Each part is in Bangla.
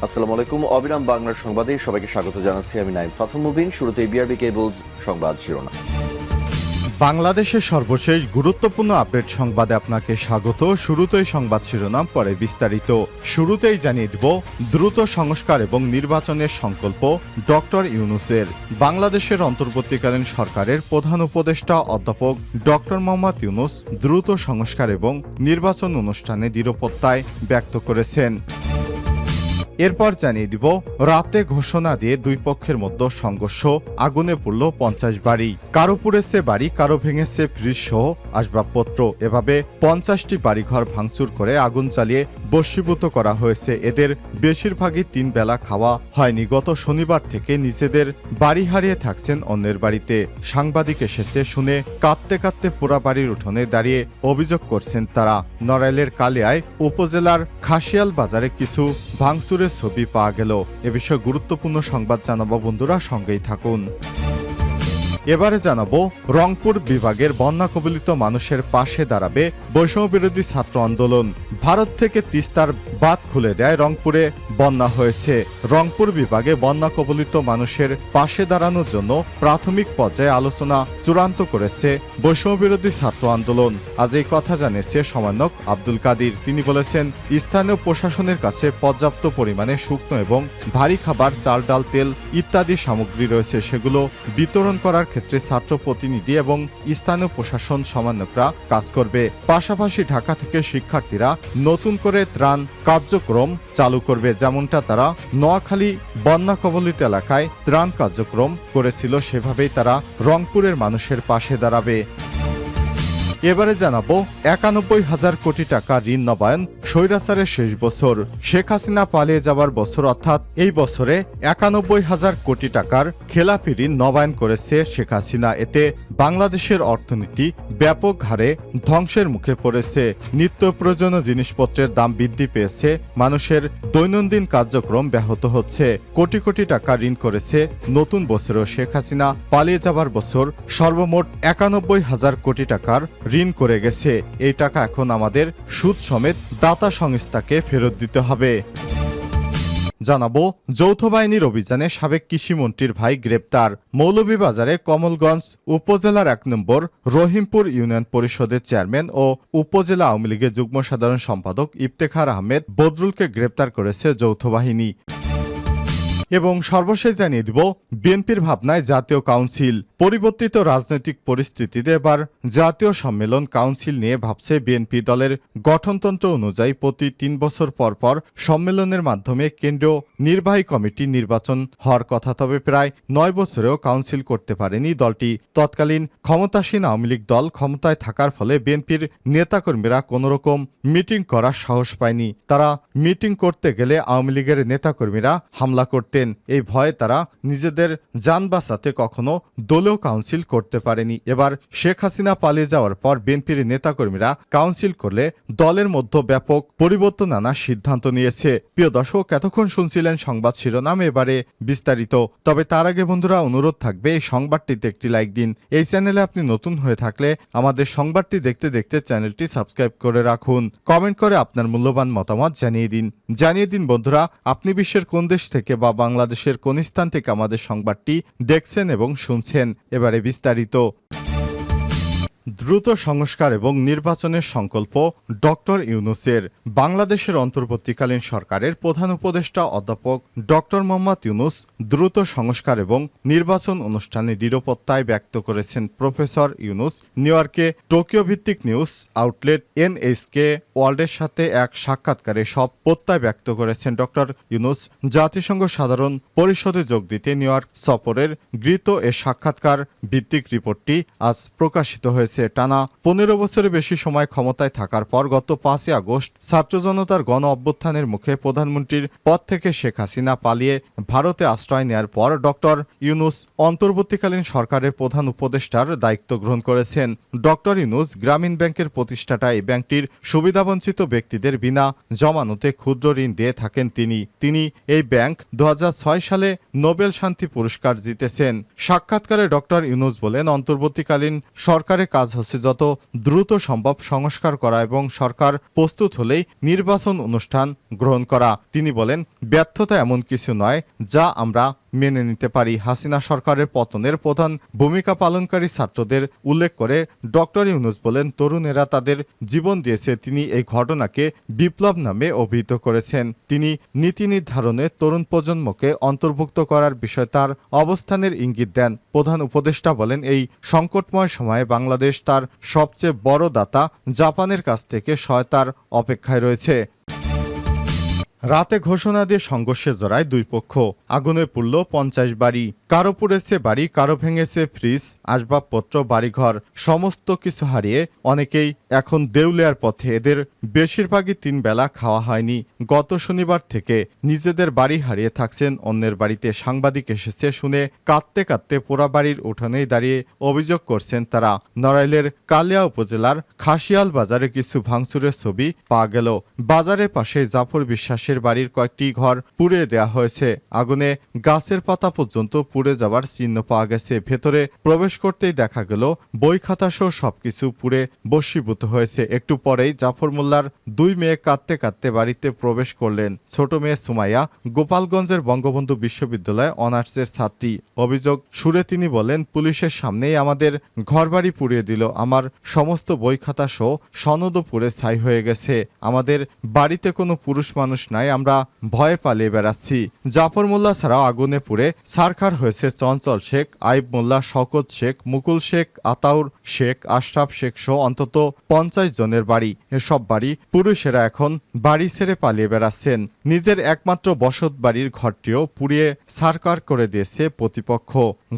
আসসালামু আলাইকুম। অবিরাম বাংলার সংবাদে সবাইকে স্বাগত জানাচ্ছি। আমি নাইম ফাথুম মুবিন। শুরুতে বিআরবি কেবলস সংবাদ শিরোনাম। বাংলাদেশের সর্বশেষ গুরুত্বপূর্ণ আপডেট সংবাদে আপনাকে স্বাগত। শুরুতেই সংবাদ শিরোনাম, পরে বিস্তারিত। শুরুতেই জানিয়ে দিব দ্রুত সংস্কার এবং নির্বাচনের সংকল্প ডক্টর ইউনূসের। বাংলাদেশের অন্তর্বর্তীকালীন সরকারের প্রধান উপদেষ্টা অধ্যাপক ডক্টর মোহাম্মদ ইউনূস দ্রুত সংস্কার এবং নির্বাচন অনুষ্ঠানে দৃঢ়প্রত্যয় ব্যক্ত করেছেন। এরপর জানিয়ে দিব রাতে ঘোষণা দিয়ে দুই পক্ষের মধ্যে সংঘর্ষ, আগুনে পড়ল 50 বাড়ি। কারো পুড়েছে বাড়ি, কারো ভেঙেছে ফ্রিজ সহ আসবাবপত্র। এভাবে 50টি বাড়িঘর ভাঙচুর করে আগুন জ্বালিয়ে বশীভূত করা হয়েছে। এদের বেশিরভাগই 3 বেলা খাওয়া হয়নি। গত শনিবার থেকে নিজেদের বাড়ি হারিয়ে থাকছেন অন্যের বাড়িতে। সাংবাদিক এসেছে শুনে কাঁদতে কাঁদতে পোড়া বাড়ির উঠোনে দাঁড়িয়ে অভিযোগ করছেন তারা। নড়াইলের কালিয়ায় উপজেলার খাসিয়াল বাজারে কিছু ভাঙচুরের ছবি পাওয়া গেল। এ বিষয়ে গুরুত্বপূর্ণ সংবাদ জানাবো, বন্ধুরা সঙ্গেই থাকুন। এবারে জানাবো রংপুর বিভাগের বন্যা কবলিত মানুষের পাশে দাঁড়াবে বৈষম্য বিরোধী ছাত্র আন্দোলন। ভারত থেকে তিস্তার বাঁধ খুলে দেয় রংপুরে বন্যা হয়েছে। রংপুর বিভাগে বন্যা কবলিত মানুষের পাশে দাঁড়ানোর জন্য প্রাথমিক পর্যায়ে আলোচনা চূড়ান্ত করেছে বৈষম্য বিরোধী ছাত্র আন্দোলন। আজ এই কথা জানিয়েছে সমন্বয়ক আব্দুল কাদির। তিনি বলেছেন, স্থানীয় প্রশাসনের কাছে পর্যাপ্ত পরিমাণে শুকনো এবং ভারী খাবার, চাল, ডাল, তেল ইত্যাদি সামগ্রী রয়েছে। সেগুলো বিতরণ করার ক্ষেত্রে ছাত্র প্রতিনিধি এবং স্থানীয় প্রশাসন সমন্বয়করা কাজ করবে। পাশাপাশি ঢাকা থেকে শিক্ষার্থীরা নতুন করে ত্রাণ কার্যক্রম চালু করবে, যেমনটা তারা নোয়াখালী বন্যা কবলিত এলাকায় ত্রাণ কার্যক্রম করেছিল, সেভাবেই তারা রংপুরের মানুষের পাশে দাঁড়াবে। এবারে জানাবো 91,000 কোটি টাকা ঋণ নবায়ন স্বৈরাচারের শেষ বছর। শেখ হাসিনা পালিয়ে যাওয়ার বছর, অর্থাৎ এই বছরে 91,000 কোটি টাকার খেলাপি ঋণ নবায়ন করেছে শেখ হাসিনা। এতে বাংলাদেশের অর্থনীতি ব্যাপক হারে ধ্বংসের মুখে পড়েছে। নিত্য প্রয়োজনীয় জিনিসপত্রের দাম বৃদ্ধি পেয়েছে, মানুষের দৈনন্দিন কার্যক্রম ব্যাহত হচ্ছে। কোটি কোটি টাকা ঋণ করেছে নতুন বছরেও। শেখ হাসিনা পালিয়ে যাওয়ার বছর সর্বমোট 91,000 কোটি টাকার ঋণ করে গেছে। এই টাকা এখন আমাদের সুদ সমেত দাতা সংস্থাকে ফেরত দিতে হবে। জানাবো যৌথ বাহিনীর অভিযানে সাবেক কৃষিমন্ত্রীর ভাই গ্রেপ্তার। মৌলভীবাজারে কমলগঞ্জ উপজেলার 1 নম্বর রহিমপুর ইউনিয়ন পরিষদের চেয়ারম্যান ও উপজেলা আওয়ামী লীগের যুগ্ম সাধারণ সম্পাদক ইফতেখার আহমেদ বদরুলকে গ্রেপ্তার করেছে যৌথ বাহিনী। এবং সর্বশেষ জানিয়ে দিব বিএনপির ভাবনায় জাতীয় কাউন্সিল। পরিবর্তিত রাজনৈতিক পরিস্থিতিতে এবার জাতীয় সম্মেলন কাউন্সিল নিয়ে ভাবছে বিএনপি। দলের গঠনতন্ত্র অনুযায়ী প্রতি 3 বছর পর পর সম্মেলনের মাধ্যমে কেন্দ্রীয় নির্বাহী কমিটি নির্বাচন হওয়ার কথা। তবে প্রায় 9 বছরেও কাউন্সিল করতে পারেনি দলটি। তৎকালীন ক্ষমতাসীন আওয়ামী লীগ দল ক্ষমতায় থাকার ফলে বিএনপির নেতাকর্মীরা কোনোরকম মিটিং করার সাহস পায়নি। তারা মিটিং করতে গেলে আওয়ামী লীগের নেতাকর্মীরা হামলা করতেন। এই ভয়ে তারা নিজেদের যান বাঁচাতে কখনো দলীয় কাউন্সিল করতে পারেনি। এবার শেখ হাসিনা পালিয়ে যাওয়ার পর বিএনপির নেতাকর্মীরা কাউন্সিল করলে দলের মধ্যে ব্যাপক পরিবর্তন আনার সিদ্ধান্ত নিয়েছে। প্রিয় দর্শক, এতক্ষণ শুনছিলেন সংবাদ শিরোনাম, এবারে বিস্তারিত। তবে তার আগে বন্ধুরা অনুরোধ থাকবে এই সংবাদটিতে একটি লাইক দিন। এই চ্যানেলে আপনি নতুন হয়ে থাকলে আমাদের সংবাদটি দেখতে দেখতে চ্যানেলটি সাবস্ক্রাইব করে রাখুন। কমেন্ট করে আপনার মূল্যবান মতামত জানিয়ে দিন বন্ধুরা, আপনি বিশ্বের কোন দেশ থেকে বা বাংলাদেশের কোন স্থান থেকে আমাদের সংবাদটি দেখছেন এবং শুনছেন। এবারে বিস্তারিত। দ্রুত সংস্কার এবং নির্বাচনের সংকল্প ডক্টর ইউনূসের। বাংলাদেশের অন্তর্বর্তীকালীন সরকারের প্রধান উপদেষ্টা অধ্যাপক ডক্টর মোহাম্মদ ইউনূস দ্রুত সংস্কার এবং নির্বাচন অনুষ্ঠানে দৃঢ়প্রত্যয় ব্যক্ত করেছেন। প্রফেসর ইউনূস নিউ ইয়র্কে টোকিও ভিত্তিক নিউজ আউটলেট এনএসকে ওয়ার্ল্ডের সাথে এক সাক্ষাৎকারে সব প্রত্যয় ব্যক্ত করেছেন। ডক্টর ইউনূস জাতিসংঘ সাধারণ পরিষদে যোগ দিতে নিউ ইয়র্ক সফরের গৃহীত এ সাক্ষাৎকার ভিত্তিক রিপোর্টটি আজ প্রকাশিত হয়েছে। টানা 15 বছরের বেশি সময় ক্ষমতায় থাকার পর গত 5 আগস্ট ছাত্র জনতার গণ অভ্যুত্থানের মুখে প্রধানমন্ত্রীর পদ থেকে শেখ হাসিনা পালিয়ে ভারতে আশ্রয় নেয়ার পর ডক্টর ইউনূস অন্তর্বর্তীকালীন সরকারের প্রধান উপদেষ্টার দায়িত্ব গ্রহণ করেছেন। ডক্টর ইউনূস গ্রামীণ ব্যাংকের প্রতিষ্ঠাতা এই ব্যাংকটির সুবিধাবঞ্চিত ব্যক্তিদের বিনা জমানতে ক্ষুদ্র ঋণ দিয়ে থাকেন তিনি এই ব্যাংক 2006 সালে নোবেল শান্তি পুরস্কার জিতেছেন। সাক্ষাৎকারে ডক্টর ইউনূস বলেন, অন্তর্বর্তীকালীন সরকারের কাজ হচ্ছে যত দ্রুত সম্ভব সংস্কার করা এবং সরকার প্রস্তুত হলেই নির্বাচন অনুষ্ঠান গ্রহণ করা। তিনি বলেন, ব্যর্থতা এমন কিছু নয় যা আমরা মেনে নিতে পারি। হাসিনা সরকারের পতনের প্রধান ভূমিকা পালনকারী ছাত্রদের উল্লেখ করে ডক্টর ইউনূস বলেন, তরুণেরা তাদের জীবন দিয়েছে। তিনি এই ঘটনাকে বিপ্লব নামে অভিহিত করেছেন। তিনি নীতি নির্ধারণে তরুণ প্রজন্মকে অন্তর্ভুক্ত করার বিষয়ে তার অবস্থানের ইঙ্গিত দেন। প্রধান উপদেষ্টা বলেন, এই সংকটময় সময়ে বাংলাদেশ তার সবচেয়ে বড় দাতা জাপানের কাছ থেকে সহায়তার অপেক্ষায় রয়েছে। রাতে ঘোষণা দিয়ে সংঘর্ষে জড়ায় দুই পক্ষ। আগুনে পুড়ল 50 বাড়ি। কারো পুড়েছে বাড়ি, কারো ভেঙেছে ফ্রিজ, আসবাবপত্র, বাড়িঘর, সমস্ত কিছু হারিয়ে অনেকেই এখন দেউলিয়ার পথে। এদের বেশিরভাগই 3 বেলা খাওয়া হয়নি। গত শনিবার থেকে নিজেদের বাড়ি হারিয়ে থাকছেন অন্যের বাড়িতে। সাংবাদিক এসেছে শুনে কাঁদতে কাঁদতে পোড়া বাড়ির উঠানেই দাঁড়িয়ে অভিযোগ করছেন তারা। নড়াইলের কালিয়া উপজেলার খাসিয়াল বাজারে কিছু ভাঙচুরের ছবি পাওয়া গেল। বাজারের পাশে জাফর বিশ্বাসের বাড়ির কয়েকটি ঘর পুড়িয়ে দেওয়া হয়েছে। আগুনে গাছের পাতা পর্যন্ত পুড়ে যাওয়ার চিহ্ন পাওয়া গেছে। ভেতরে প্রবেশ করতেই দেখা গেল বই খাতা সহ সবকিছু পুড়ে ভস্মীভূত হয়েছে। একটু পরেই জাফর মোল্লার 2 মেয়ে কাঁদতে কাঁদতে বাড়িতে প্রবেশ করলেন। ছোট মেয়ে সুমাইয়া গোপালগঞ্জের বঙ্গবন্ধু বিশ্ববিদ্যালয়ে অনার্সের ছাত্রী। অভিযোগ সুরে তিনি বলেন, পুলিশের সামনেই আমাদের ঘরবাড়ি পুড়িয়ে দিল। আমার সমস্ত বই খাতা সহ সনদও পুড়ে ছাই হয়ে গেছে। আমাদের বাড়িতে কোনো পুরুষ মানুষ নাই, আমরা ভয়ে পালিয়ে বেড়াচ্ছি। জাফর মোল্লা ছাড়াও আগুনে পুড়ে ছারখার হয়েছে চঞ্চল শেখ, আইব মোল্লা, শওকত শেখ, মুকুল শেখ, আতাউর শেখ, আশরাফ শেখ সহ অন্তত 50 জনের বাড়ি। এসব বাড়ি পুরুষেরা এখন বাড়ি ছেড়ে পালিয়ে বেড়াচ্ছেন। নিজের একমাত্র বসত বাড়ির ঘরটিও পুড়িয়ে ছারখার করে দিয়েছে প্রতিপক্ষ।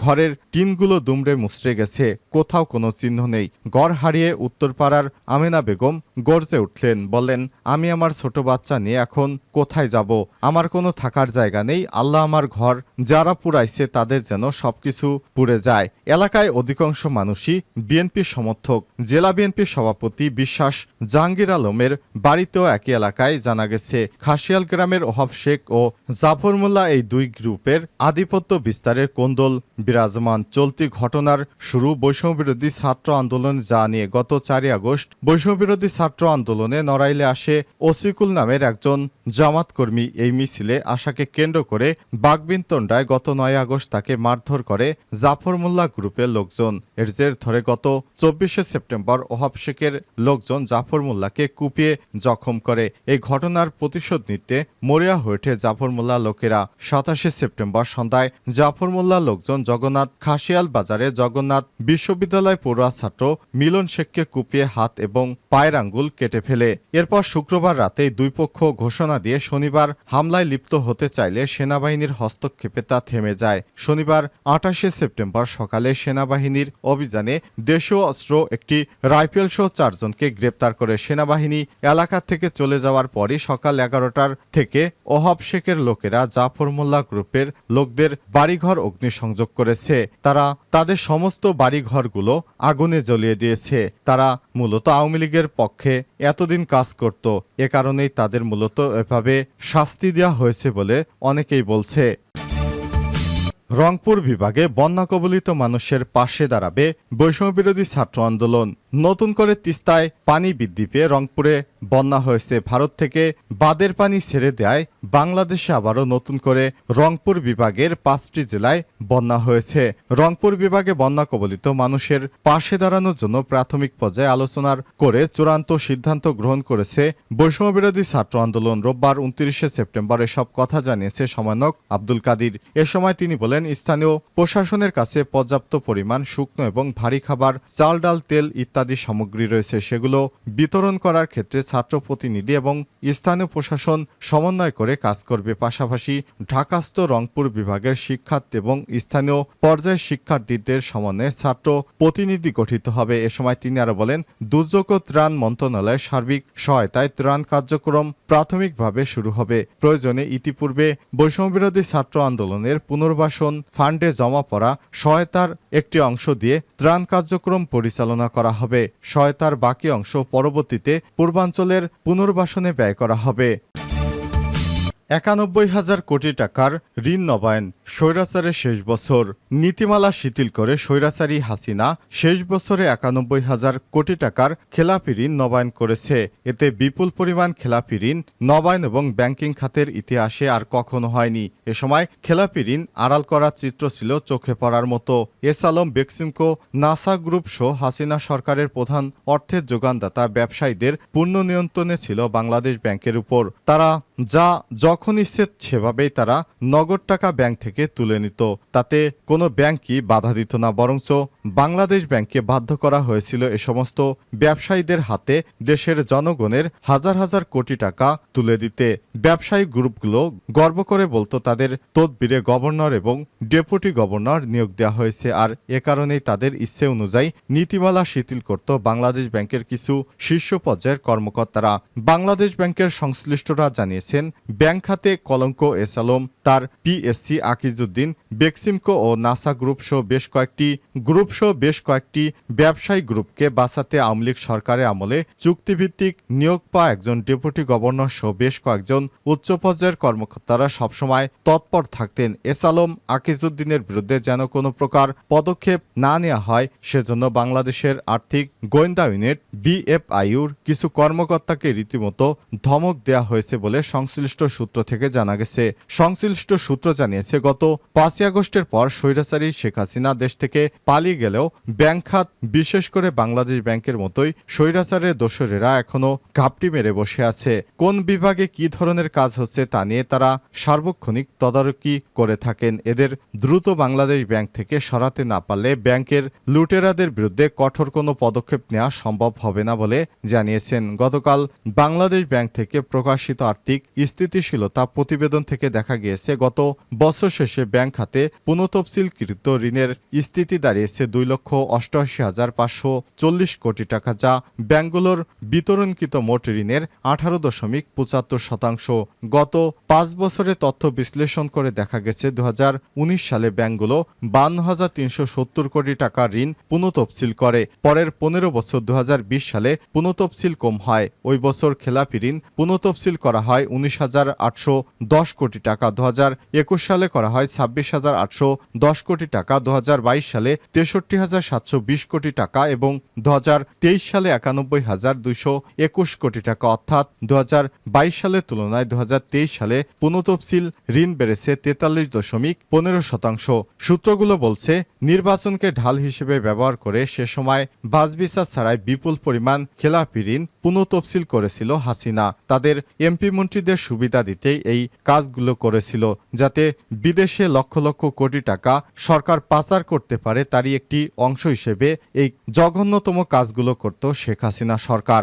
ঘরের টিনগুলো দুমড়ে মুচড়ে গেছে, কোথাও কোনো চিহ্ন নেই। ঘর হারিয়ে উত্তরপাড়ার আমেনা বেগম গর্জে উঠলেন, বললেন, আমি আমার ছোট বাচ্চা নিয়ে এখন কোথায় যাব? আমার কোনো থাকার জায়গা নেই। আল্লাহ আমার ঘর যারা পুড়াইছে তাদের যেন সবকিছু পুড়ে যায়। এলাকায় অধিকাংশ মানুষই বিএনপির সমর্থক। জেলা বিএনপির সভাপতি বিশ্বাস জাহাঙ্গীর আলমের বাড়িতেও একই এলাকায় জানা গেছে। খাসিয়াল গ্রামের ওহাব শেখ ও জাফর মোল্লা এই দুই গ্রুপের আধিপত্য বিস্তারের কোন্দল বিরাজমান। চলতি ঘটনার শুরু বৈষম্যবিরোধী ছাত্র আন্দোলন, যা নিয়ে গত 4 আগস্ট বৈষম্যবিরোধী ছাত্র আন্দোলনে নড়াইলে আসে ওসিকুল নামের একজন জামাত কর্মী। এই মিছিলে আশাকে কেন্দ্র করে বাগবিনতন্ডায় গত 9 আগস্ট তাকে মারধর করে জাফর মোল্লা গ্রুপের লোকজন। এর জের ধরে গত 24শে সেপ্টেম্বর ওহাব শেখের লোকজন জাফর মোল্লাকে কুপিয়ে জখম করে। এই ঘটনার প্রতিশোধ নিতে মরিয়া হয়ে ওঠে জাফর মোল্লা লোকেরা। 27শে সেপ্টেম্বর সন্ধ্যায় জাফর মোল্লা লোকজন জগন্নাথ খাসিয়াল বাজারে জগন্নাথ বিশ্ববিদ্যালয় পড়ুয়া ছাত্র মিলন শেখকে কুপিয়ে হাত এবং পায়ের আঙ্গুল কেটে ফেলে। এরপর শুক্রবার রাতে দুই পক্ষ ঘোষণা দিয়ে শনিবার হামলায় লিপ্ত হতে চাইলে সেনাবাহিনীর হস্তক্ষেপে তা থেমে যায়। শনিবার 28শে সেপ্টেম্বর সকালে সেনাবাহিনীর অভিযানে দেশীয় অস্ত্র, একটি রাইফেল সহ 4 জনকে গ্রেপ্তার করে সেনাবাহিনী এলাকা থেকে চলে যাওয়ার পরই সকাল 11টার থেকে ওহাব শেখের লোকেরা জাফর মোল্লা গ্রুপের লোকদের বাড়িঘর অগ্নিসংযোগ করেছে। তারা তাদের সমস্ত বাড়িঘরগুলো আগুনে জ্বলিয়ে দিয়েছে। তারা মূলত আওয়ামী লীগের পক্ষে এতদিন কাজ করত। এ কারণেই তাদের মূলত এভাবে শাস্তি দেওয়া হয়েছে বলে অনেকেই বলছে। রংপুর বিভাগে বন্যা কবলিত মানুষের পাশে দাঁড়াবে বৈষম্যবিরোধী ছাত্র আন্দোলন। নতুন করে তিস্তায় পানি বৃদ্ধি পেয়ে রংপুরে বন্যা হয়েছে। ভারত থেকে বাঁধের পানি ছেড়ে দেয় বাংলাদেশে আবারও নতুন করে রংপুর বিভাগের 5টি জেলায় বন্যা হয়েছে। রংপুর বিভাগে বন্যা কবলিত মানুষের পাশে দাঁড়ানোর জন্য প্রাথমিক পর্যায়ে আলোচনার করে চূড়ান্ত সিদ্ধান্ত গ্রহণ করেছে বৈষম্যবিরোধী ছাত্র আন্দোলন। রোববার 29শে সেপ্টেম্বর এসব কথা জানিয়েছে সমন্বয়ক আব্দুল কাদির। এ সময় তিনি বলেন, স্থানীয় প্রশাসনের কাছে পর্যাপ্ত পরিমাণ শুকনো এবং ভারী খাবার, চাল, ডাল, তেল ইত্যাদি সামগ্রী রয়েছে। সেগুলো বিতরণ করার ক্ষেত্রে ছাত্র প্রতিনিধি এবং স্থানীয় প্রশাসন সমন্বয় করে কাজ করবে। পাশাপাশি ঢাকাস্থ রংপুর বিভাগের শিক্ষার্থী এবং স্থানীয় পর্যায়ের শিক্ষার্থীদের সমন্বয়ে ছাত্র প্রতিনিধি গঠিত হবে। এ সময় তিনি আরো বলেন, দুর্যোগ ও ত্রাণ মন্ত্রণালয়ের সার্বিক সহায়তায় ত্রাণ কার্যক্রম প্রাথমিকভাবে শুরু হবে। প্রয়োজনে ইতিপূর্বে বৈষম্যবিরোধী ছাত্র আন্দোলনের পুনর্বাসন ফান্ডে জমা পড়া সহায়তার একটি অংশ দিয়ে ত্রাণ কার্যক্রম পরিচালনা করা হবে। সহায়তার বাকি অংশ পরবর্তীতে পূর্বাঞ্চলের পুনর্বাসনে ব্যয় করা হবে। ৯১,০০০ কোটি টাকার ঋণ নবায়ন, স্বৈরাচারের শেষ বছর। নীতিমালা শিথিল করে স্বৈরাচারী হাসিনা শেষ বছরে ৯১,০০০ কোটি টাকার খেলাপি ঋণ নবায়ন করেছে। এতে বিপুল পরিমাণ খেলাপি ঋণ নবায়ন এবং ব্যাংকিং খাতের ইতিহাসে আর কখনো হয়নি। এ সময় খেলাপি ঋণ আড়াল করার চিত্র ছিল চোখে পড়ার মতো। S Alam, Beximco, NASA group সহ হাসিনা সরকারের প্রধান অর্থের যোগানদাতা ব্যবসায়ীদের পূর্ণ নিয়ন্ত্রণে ছিল বাংলাদেশ ব্যাংকের উপর। তারা যখন ইচ্ছে সেভাবেই তারা নগদ টাকা ব্যাংক থেকে তুলে নিত। তাতে কোনো ব্যাংকই বাধা দিত না, বরঞ্চ বাংলাদেশ ব্যাংককে বাধ্য করা হয়েছিল এ সমস্ত ব্যবসায়ীদের হাতে দেশের জনগণের হাজার হাজার কোটি টাকা তুলে দিতে। ব্যবসায়ী গ্রুপগুলো গর্ব করে বলতো তাদের তদবিরে গভর্নর এবং ডেপুটি গভর্নর নিয়োগ দেওয়া হয়েছে, আর এ কারণেই তাদের ইচ্ছে অনুযায়ী নীতিমালা শিথিল করত বাংলাদেশ ব্যাংকের কিছু শীর্ষ পর্যায়ের কর্মকর্তারা। বাংলাদেশ ব্যাংকের সংশ্লিষ্টরা জানিয়েছেন, ব্যাংক খাতে কলঙ্ক এস আলম, তার পিএসসি আকিজউদ্দিন, বেক্সিমকো ও নাসা গ্রুপ সহ বেশ কয়েকটি ব্যবসায়ী গ্রুপকে বাঁচাতে আওয়ামী লীগ সরকারের আমলে চুক্তিভিত্তিক নিয়োগ পাওয়া একজন ডেপুটি গভর্নর সহ বেশ কয়েকজন উচ্চ পর্যায়ের কর্মকর্তারা সবসময় তৎপর থাকতেন এস আলম, আকিজউদ্দিনের বিরুদ্ধে যেন কোনো প্রকার পদক্ষেপ না নেওয়া হয় সেজন্য বাংলাদেশের আর্থিক গোয়েন্দা ইউনিট বিএফআইউর কিছু কর্মকর্তাকে রীতিমতো ধমক দেওয়া হয়েছে বলে সংশ্লিষ্ট সূত্র থেকে জানা গেছে। সংশ্লিষ্ট সূত্র জানিয়েছে, গত ৫ই আগস্টের পর স্বৈরাচারী শেখ হাসিনা দেশ থেকে পালিয়ে গেলেও ব্যাংক খাত, বিশেষ করে বাংলাদেশ ব্যাংকের মতোই স্বৈরাচারের দোসরেরা এখনো ঘাপটি মেরে বসে আছে। কোন বিভাগে কি ধরনের কাজ হচ্ছে তা নিয়ে তারা সার্বক্ষণিক তদারকি করে থাকেন। এদের দ্রুত বাংলাদেশ ব্যাংক থেকে সরাতে না পারলে ব্যাংকের লুটেরাদের বিরুদ্ধে কঠোর কোনো পদক্ষেপ নেওয়া সম্ভব হবে না বলে জানিয়েছেন। গতকাল বাংলাদেশ ব্যাংক থেকে প্রকাশিত আর্থিক স্থিতিশীলতা প্রতিবেদন থেকে দেখা গিয়েছে, গত বছর শেষে ব্যাংক খাতে পুনঃতফসিলকৃত ঋণের স্থিতি দাঁড়িয়েছে ২,৮৮,৫৪০ কোটি টাকা, যা ব্যাংকগুলোর বিতরণকৃত মোট ঋণের 18.75%। গত 5 বছরে তথ্য বিশ্লেষণ করে দেখা গেছে ২০১৯ সালে ব্যাংকগুলো ৫২,৩৭০ কোটি টাকা ঋণ পুনঃতফসিল করে। পরের 15 বছর ২০২০ সালে পুনঃতফসিল কম হয়। ওই বছর খেলাপি ঋণ পুনঃতফসিল করা হয় ১৯,৮১০ কোটি টাকা, ২০২১ সালে করা হয় ২৬,৮১০ কোটি টাকা, ২০২২ সালে ৬৩,৭২০ কোটি টাকা এবং ২০২৩ সালে ৯১,২২১ কোটি টাকা। অর্থাৎ ২০২২ সালের তুলনায় ২০২৩ সালে পুনঃতফসিল ঋণ বেড়েছে ৪৩.১৫%। সূত্রগুলো বলছে, নির্বাচনকে ঢাল হিসেবে ব্যবহার করে সে সময় বাছবিচার ছাড়াই বিপুল পরিমাণ খেলাপি ঋণ পুনঃতফসিল করেছিল হাসিনা। তাদের এমপি মন্ত্রীদের সুবিধা দিতেই এই কাজগুলো করেছিল, যাতে বিদেশে লক্ষ লক্ষ কোটি টাকা সরকার পাচার করতে পারে। তারই একটি অংশ হিসেবে এই জঘন্যতম কাজগুলো করত শেখ হাসিনা সরকার।